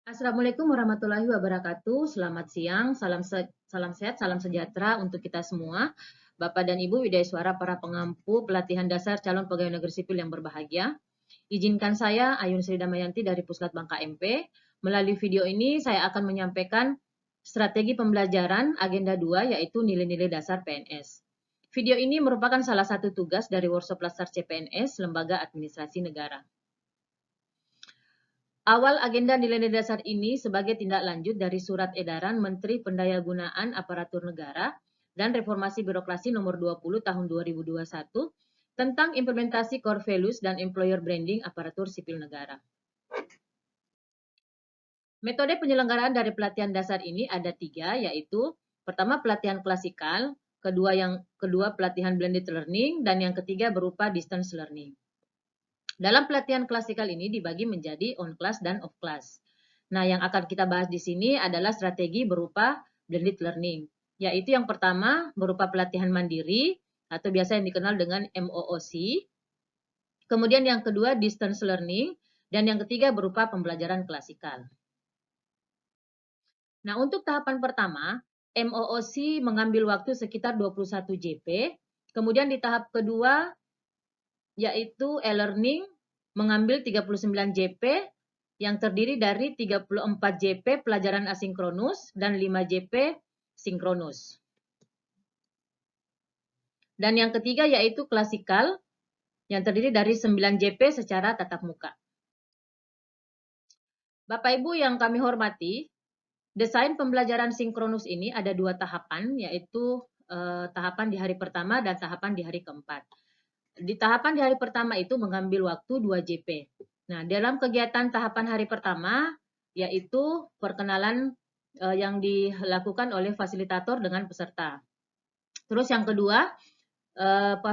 Assalamualaikum warahmatullahi wabarakatuh. Selamat siang, salam sehat, salam sejahtera untuk kita semua. Bapak dan Ibu Widaiswara para pengampu pelatihan dasar calon pegawai negeri sipil yang berbahagia. Izinkan saya, Ayun Sri Damayanti dari Puslat Bangka MP. Melalui video ini saya akan menyampaikan strategi pembelajaran agenda 2 yaitu nilai-nilai dasar PNS. Video ini merupakan salah satu tugas dari workshop Laskar CPNS, Lembaga Administrasi Negara. Awal agenda nilai-nilai dasar ini sebagai tindak lanjut dari Surat Edaran Menteri Pendayagunaan Aparatur Negara dan Reformasi Birokrasi Nomor 20 Tahun 2021 tentang implementasi core values dan employer branding aparatur sipil negara. Metode penyelenggaraan dari pelatihan dasar ini ada 3, yaitu pertama pelatihan klasikal, kedua pelatihan blended learning, dan yang ketiga berupa distance learning. Dalam pelatihan klasikal ini dibagi menjadi on class dan off class. Nah, yang akan kita bahas di sini adalah strategi berupa blended learning, yaitu yang pertama berupa pelatihan mandiri atau biasa yang dikenal dengan MOOC. Kemudian yang kedua distance learning dan yang ketiga berupa pembelajaran klasikal. Nah, untuk tahapan pertama, MOOC mengambil waktu sekitar 21 JP. Kemudian di tahap kedua yaitu e-learning mengambil 39 JP yang terdiri dari 34 JP pelajaran asinkronus dan 5 JP sinkronus. Dan yang ketiga yaitu klasikal yang terdiri dari 9 JP secara tatap muka. Bapak Ibu yang kami hormati, desain pembelajaran sinkronus ini ada 2 tahapan, yaitu tahapan di hari pertama dan tahapan di hari keempat. Di tahapan di hari pertama itu mengambil waktu 2 JP. Nah, dalam kegiatan tahapan hari pertama, yaitu perkenalan yang dilakukan oleh fasilitator dengan peserta. Terus yang kedua,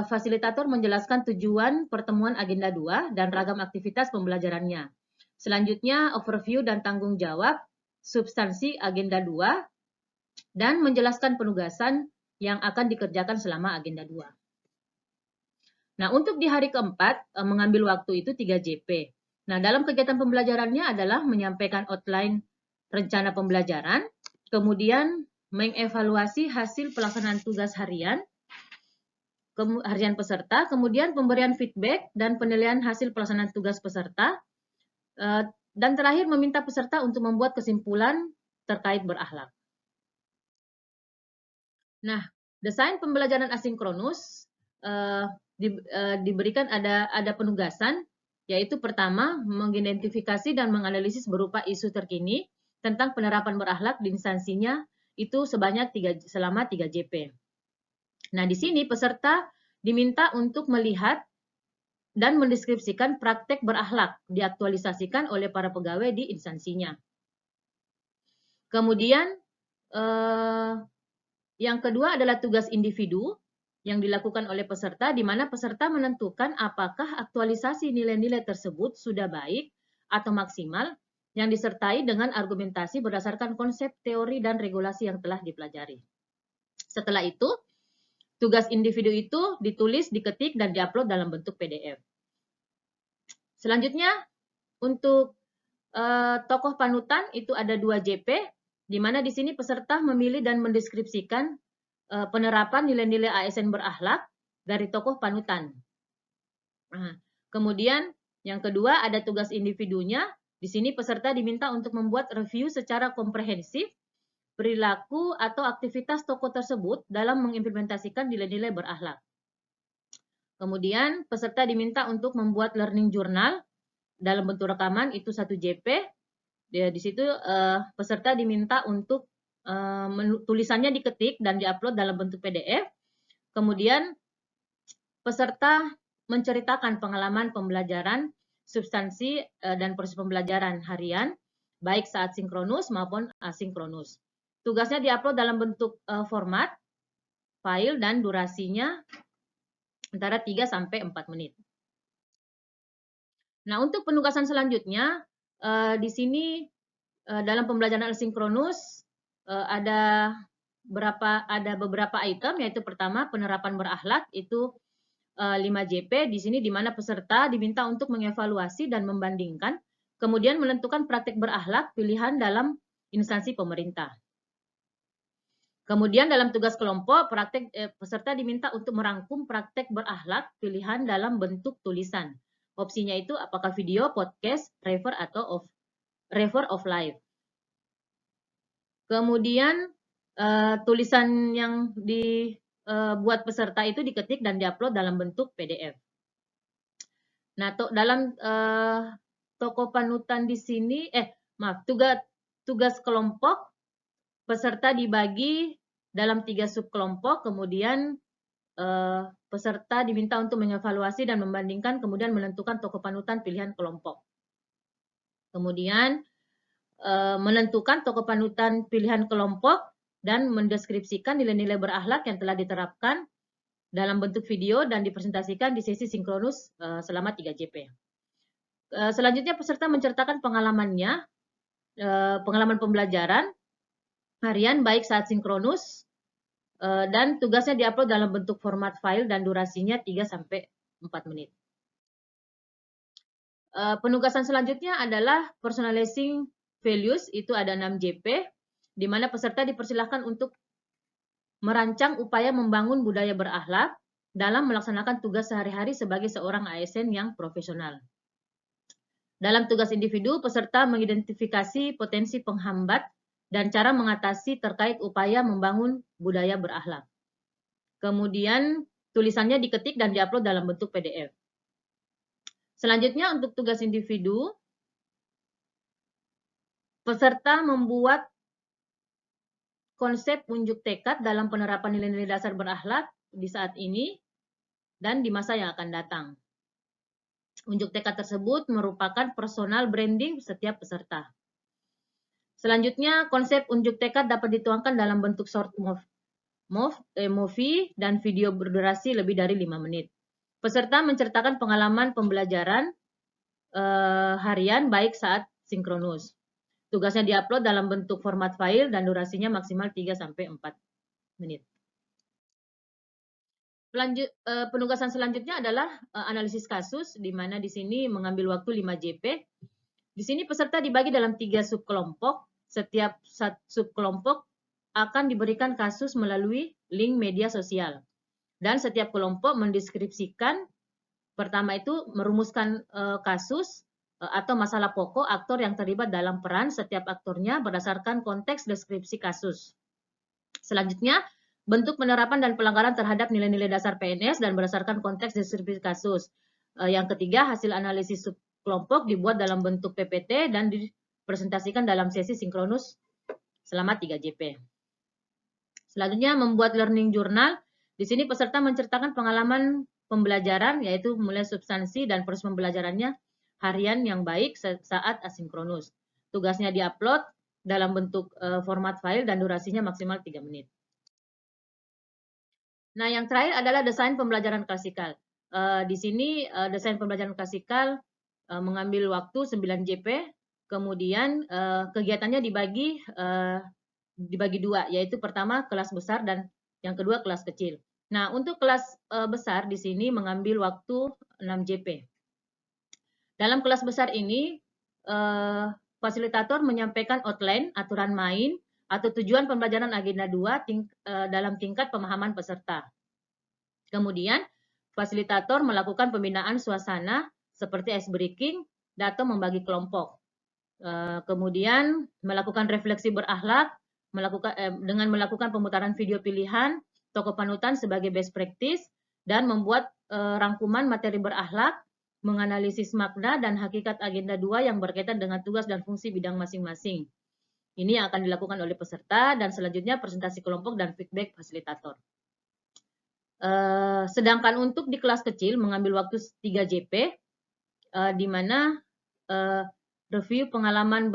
fasilitator menjelaskan tujuan pertemuan agenda 2 dan ragam aktivitas pembelajarannya. Selanjutnya, overview dan tanggung jawab substansi agenda 2 dan menjelaskan penugasan yang akan dikerjakan selama agenda 2. Nah, untuk di hari keempat, mengambil waktu itu 3 JP. Nah, dalam kegiatan pembelajarannya adalah menyampaikan outline rencana pembelajaran, kemudian mengevaluasi hasil pelaksanaan tugas harian peserta, kemudian pemberian feedback dan penilaian hasil pelaksanaan tugas peserta, dan terakhir meminta peserta untuk membuat kesimpulan terkait berakhlak. Nah, desain pembelajaran asinkronus diberikan ada penugasan, yaitu pertama mengidentifikasi dan menganalisis berupa isu terkini tentang penerapan berakhlak di instansinya itu selama 3 JP. Nah, di sini peserta diminta untuk melihat dan mendeskripsikan praktek berakhlak diaktualisasikan oleh para pegawai di instansinya. Kemudian yang kedua adalah tugas individu yang dilakukan oleh peserta, di mana peserta menentukan apakah aktualisasi nilai-nilai tersebut sudah baik atau maksimal yang disertai dengan argumentasi berdasarkan konsep, teori, dan regulasi yang telah dipelajari. Setelah itu, tugas individu itu ditulis, diketik, dan diupload dalam bentuk PDF. Selanjutnya, untuk tokoh panutan itu ada 2 JP, di mana di sini peserta memilih dan mendeskripsikan penerapan nilai-nilai ASN berakhlak dari tokoh panutan. Nah, kemudian yang kedua ada tugas individunya. Di sini peserta diminta untuk membuat review secara komprehensif perilaku atau aktivitas tokoh tersebut dalam mengimplementasikan nilai-nilai berakhlak. Kemudian peserta diminta untuk membuat learning journal dalam bentuk rekaman itu 1 JP. Di situ peserta diminta untuk tulisannya diketik dan diupload dalam bentuk PDF. Kemudian peserta menceritakan pengalaman pembelajaran, substansi dan proses pembelajaran harian, baik saat sinkronus maupun asinkronus. Tugasnya diupload dalam bentuk format, file, dan durasinya antara 3 sampai 4 menit. Nah, untuk penugasan selanjutnya, di sini dalam pembelajaran asinkronus ada beberapa item, yaitu pertama penerapan berakhlak itu 5 JP di sini, di mana peserta diminta untuk mengevaluasi dan membandingkan kemudian menentukan praktek berakhlak pilihan dalam instansi pemerintah. Kemudian dalam tugas kelompok, peserta diminta untuk merangkum praktek berakhlak pilihan dalam bentuk tulisan. Opsinya itu apakah video, podcast, refer of live. Kemudian tulisan yang dibuat peserta itu diketik dan diupload dalam bentuk PDF. Nah, dalam toko panutan di sini, tugas kelompok, peserta dibagi dalam 3 subkelompok, kemudian peserta diminta untuk mengevaluasi dan membandingkan, kemudian menentukan toko panutan pilihan kelompok. Kemudian menentukan toko panutan pilihan kelompok dan mendeskripsikan nilai-nilai berakhlak yang telah diterapkan dalam bentuk video dan dipresentasikan di sesi sinkronus selama 3 JP. Selanjutnya peserta menceritakan pengalamannya, pengalaman pembelajaran harian baik saat sinkronus dan tugasnya diupload dalam bentuk format file dan durasinya 3-4 menit. Penugasan selanjutnya adalah personalizing values, itu ada 6 JP, di mana peserta dipersilahkan untuk merancang upaya membangun budaya berakhlak dalam melaksanakan tugas sehari-hari sebagai seorang ASN yang profesional. Dalam tugas individu, peserta mengidentifikasi potensi penghambat dan cara mengatasi terkait upaya membangun budaya berakhlak. Kemudian tulisannya diketik dan diupload dalam bentuk PDF. Selanjutnya untuk tugas individu, peserta membuat konsep unjuk tekad dalam penerapan nilai-nilai dasar berakhlak di saat ini dan di masa yang akan datang. Unjuk tekad tersebut merupakan personal branding setiap peserta. Selanjutnya, konsep unjuk tekad dapat dituangkan dalam bentuk short movie dan video berdurasi lebih dari 5 menit. Peserta menceritakan pengalaman pembelajaran harian baik saat sinkronus. Tugasnya diupload dalam bentuk format file dan durasinya maksimal 3-4 menit. Penugasan selanjutnya adalah analisis kasus, di mana di sini mengambil waktu 5 JP. Di sini peserta dibagi dalam 3 subkelompok. Setiap subkelompok akan diberikan kasus melalui link media sosial. Dan setiap kelompok mendeskripsikan, pertama itu merumuskan kasus atau masalah pokok aktor yang terlibat dalam peran setiap aktornya berdasarkan konteks deskripsi kasus. Selanjutnya, bentuk penerapan dan pelanggaran terhadap nilai-nilai dasar PNS dan berdasarkan konteks deskripsi kasus. Yang ketiga, hasil analisis subkelompok dibuat dalam bentuk PPT dan dipresentasikan dalam sesi sinkronus selama 3 JP. Selanjutnya, membuat learning journal. Di sini peserta menceritakan pengalaman pembelajaran, yaitu mulai substansi dan proses pembelajarannya harian yang baik saat asinkronus. Tugasnya diupload dalam bentuk format file dan durasinya maksimal 3 menit. Nah, yang terakhir adalah desain pembelajaran klasikal. Di sini desain pembelajaran klasikal mengambil waktu 9 JP, kemudian kegiatannya dibagi 2, yaitu pertama kelas besar dan yang kedua kelas kecil. Nah, untuk kelas besar di sini mengambil waktu 6 JP. Dalam kelas besar ini, fasilitator menyampaikan outline, aturan main, atau tujuan pembelajaran agenda 2 dalam tingkat pemahaman peserta. Kemudian, fasilitator melakukan pembinaan suasana seperti ice breaking atau membagi kelompok. Kemudian, melakukan refleksi berakhlak dengan melakukan pemutaran video pilihan, tokoh panutan sebagai best practice, dan membuat rangkuman materi berakhlak, menganalisis makna dan hakikat agenda 2 yang berkaitan dengan tugas dan fungsi bidang masing-masing. Ini yang akan dilakukan oleh peserta dan selanjutnya presentasi kelompok dan feedback fasilitator. Sedangkan untuk di kelas kecil mengambil waktu 3 JP, di mana review pengalaman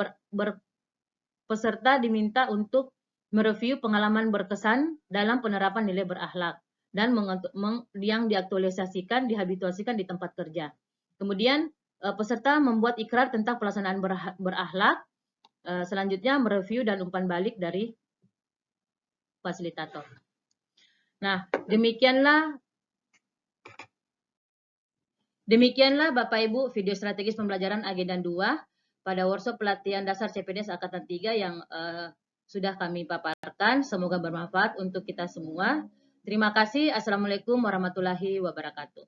peserta diminta untuk mereview pengalaman berkesan dalam penerapan nilai berakhlak dan yang diaktualisasikan, dihabituasikan di tempat kerja. Kemudian peserta membuat ikrar tentang pelaksanaan berakhlak. Selanjutnya mereview dan umpan balik dari fasilitator. Nah, demikianlah Bapak Ibu video strategis pembelajaran agenda 2. pada workshop pelatihan dasar CPNS Angkatan 3 yang sudah kami paparkan. Semoga bermanfaat untuk kita semua. Terima kasih. Assalamualaikum warahmatullahi wabarakatuh.